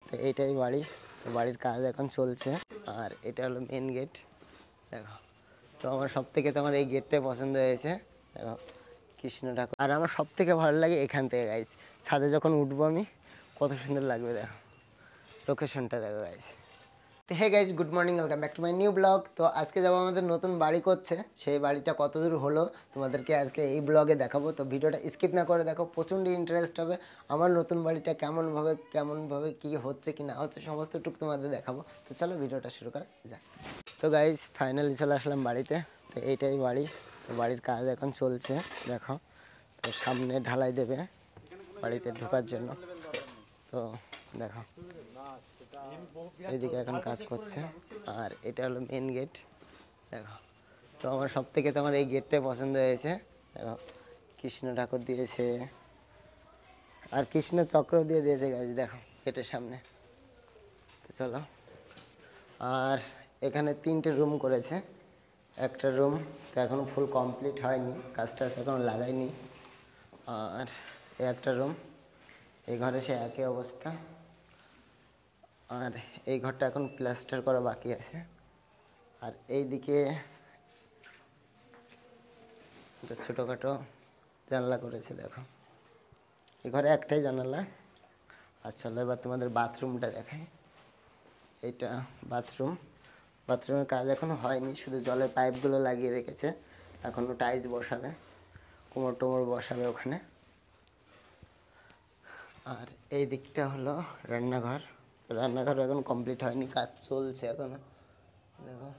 তো এইটাই বাড়ি, তো বাড়ির কাজ এখন চলছে। আর এটা হলো মেন গেট, দেখো। তো আমার সব থেকে তোমার এই গেটটাই পছন্দ হয়েছে, দেখো কৃষ্ণ ঠাকুর। আর আমার সব থেকে ভালো লাগে এখান থেকে গাইস, ছাদে যখন উঠবো আমি কত সুন্দর লাগবে, দেখো লোকেশনটা দেখো গাইস। তো hey guys, good morning, welcome back to my new blog. তো আজকে যাবো আমাদের নতুন বাড়ি করছে, সেই বাড়িটা কত দূর হলো তোমাদেরকে আজকে এই ব্লগে দেখাবো। তো ভিডিওটা স্কিপ না করে দেখো, প্রচণ্ড ইন্টারেস্ট হবে। আমার নতুন বাড়িটা কেমনভাবে কি হচ্ছে কি না হচ্ছে সমস্ত টুক তোমাদের দেখাবো। তো চলো ভিডিওটা শুরু করা যাক। তো গাইস ফাইনালি চলে আসলাম বাড়িতে। তো এইটাই বাড়ি, তো বাড়ির কাজ এখন চলছে, দেখো। তো সামনে ঢালাই দেবে বাড়িতে ঢোকার জন্য। তো দেখো এইদিকে এখন কাজ করছে। আর এটা হলো মেন গেট, দেখো। তো আমার সব থেকে তোমার এই গেটটাই পছন্দ হয়েছে, দেখো কৃষ্ণ ঠাকুর দিয়েছে আর কৃষ্ণ চক্র দিয়ে দিয়েছে গাছ, দেখো গেটের সামনে। তো চলো, আর এখানে 3টে রুম করেছে। একটা রুম তো এখনও ফুল কমপ্লিট হয়নি, কাজটা এখনও লাগাইনি। আর এই একটা রুম, এই ঘরে সে একই অবস্থা। আর এই ঘরটা এখন প্লাস্টার করা বাকি আছে। আর এই দিকে একটা ছোটোখাটো জানলা করেছে, দেখো। এই ঘরে একটাই জানালা। আর চলো এবার তোমাদের বাথরুমটা দেখাই। এইটা বাথরুমের কাজ এখনও হয়নি, শুধু জলের পাইপগুলো লাগিয়ে রেখেছে। এখনও টাইলস বসাবে, কোমর টোমর বসাবে ওখানে। আর এই দিকটা হলো রান্নাঘর। তো রান্নাঘর এখন কমপ্লিট হয়নি, কাজ চলছে এখনো, দেখো।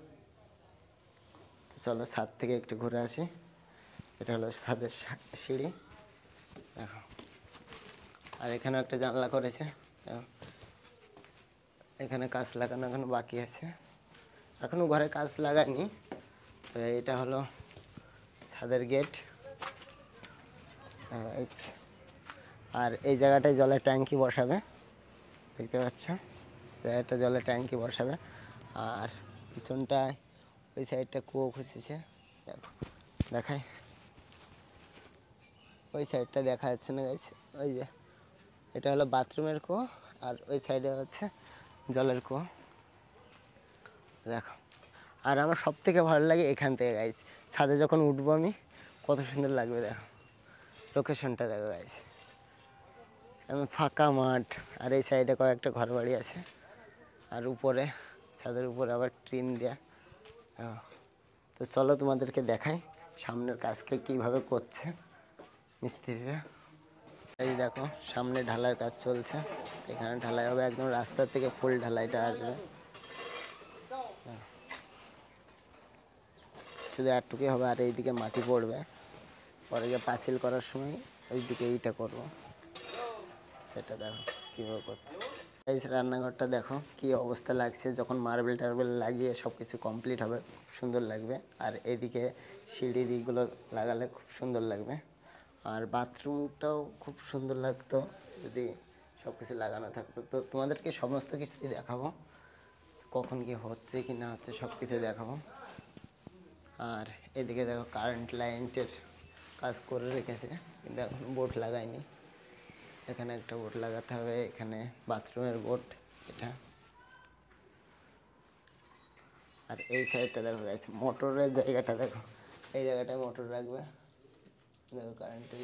তো চলো ছাদ থেকে একটু ঘুরে আসি। এটা হলো ছাদের সিঁড়ি, দেখো। আর এখানে একটা জানলা করেছে, দেখো। এখানে কাজ লাগানো এখনো বাকি আছে, এখনো ঘরে কাজ লাগায়নি। তো এটা হলো ছাদের গেট। আর এই জায়গাটায় জলের ট্যাঙ্কি বসাবে, দেখতে পাচ্ছ, একটা জলের ট্যাঙ্কি বসাবে। আর পিছনটায় ওই সাইডটা কুয়ো খুঁজেছে, দেখো দেখায়, ওই সাইডটা দেখা যাচ্ছে না গাইস, ওই যে এটা হলো বাথরুমের কুয়ো। আর ওই সাইডে হচ্ছে জলের কুয়ো, দেখো। আর আমার সব থেকে ভালো লাগে এখান থেকে গাইস, ছাদে যখন উঠবো আমি কত সুন্দর লাগবে, দেখো লোকেশনটা দেখো গাইস। আমি ফাঁকা মাঠ, আর এই সাইডে কয়েকটা ঘর বাড়ি আছে। আর উপরে ছাদের উপরে আবার টিন দেয়া। তো চলো তোমাদেরকে দেখাই সামনের কাজকে কীভাবে করছে মিস্ত্রিরা। এই দেখো সামনে ঢালাইয়ের কাজ চলছে, এখানে ঢালাই হবে, একদম রাস্তা থেকে ফুল ঢালাইটা আসবে। শুধু একটুকুই হবে, আর এইদিকে মাটি পড়বে, পরে গিয়ে পাঁচিল করার সময় ওইদিকে এইটা করবো, সেটা দেখো কীভাবে করছে। এই রান্নাঘরটা দেখো কি অবস্থা লাগছে, যখন মার্বেল টার্বেল লাগিয়ে সব কিছু কমপ্লিট হবে খুব সুন্দর লাগবে। আর এদিকে সিঁড়িগুলো লাগালে খুব সুন্দর লাগবে। আর বাথরুমটাও খুব সুন্দর লাগতো যদি সব কিছু লাগানো থাকতো। তো তোমাদেরকে সমস্ত কিছুই দেখাবো, কখন কি হচ্ছে কি না হচ্ছে সব কিছু দেখাবো। আর এদিকে দেখো কারেন্ট লাইনের কাজ করে রেখেছে, কিন্তু এখন বোর্ড লাগায়নি। এখানে একটা বোর্ড লাগাতে হবে, এখানে বাথরুমের বোর্ড এটা। আর এই সাইডটা দেখো গাইস, মোটরের জায়গাটা দেখো, এই জায়গাটায় মোটর রাখবে, দেখো কারেন্টের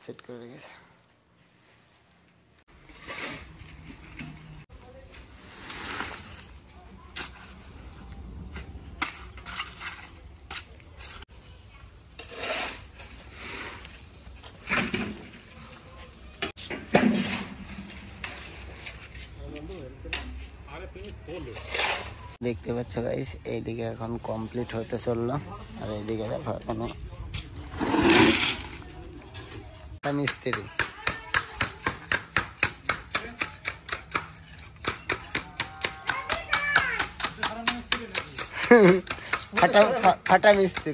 সেট করে রেখেছে। দেখতে পাচ্ছ গাইস, এইদিকে এখন কমপ্লিট হতে চললো। আর এইদিকে দেখো এখনো মিস্ত্রি। ফাটা মিস্ত্রি,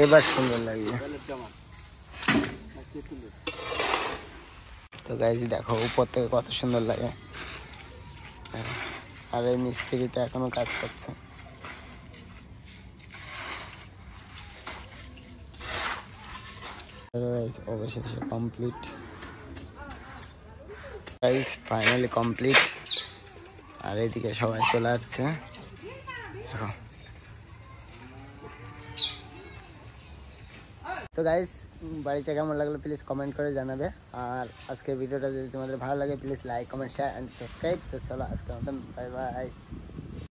এবার সুন্দর লাগবে। তো গাইস দেখো উপর থেকে কত সুন্দর লাগে। আর এই মিস্ত্রিতে এখনো কাজ করছে, অবশেষে কমপ্লিট গাইস, ফাইনালি কমপ্লিট। আর এদিকে সবাই চলে যাচ্ছে দেখো। তো গাইস, বাড়িটা কেমন লাগলো প্লিজ কমেন্ট করে জানাবে। আর আজকের ভিডিওটা যদি তোমাদের ভালো লাগে please like comment share and subscribe. তো চলো আজকের মতন বাই বাই।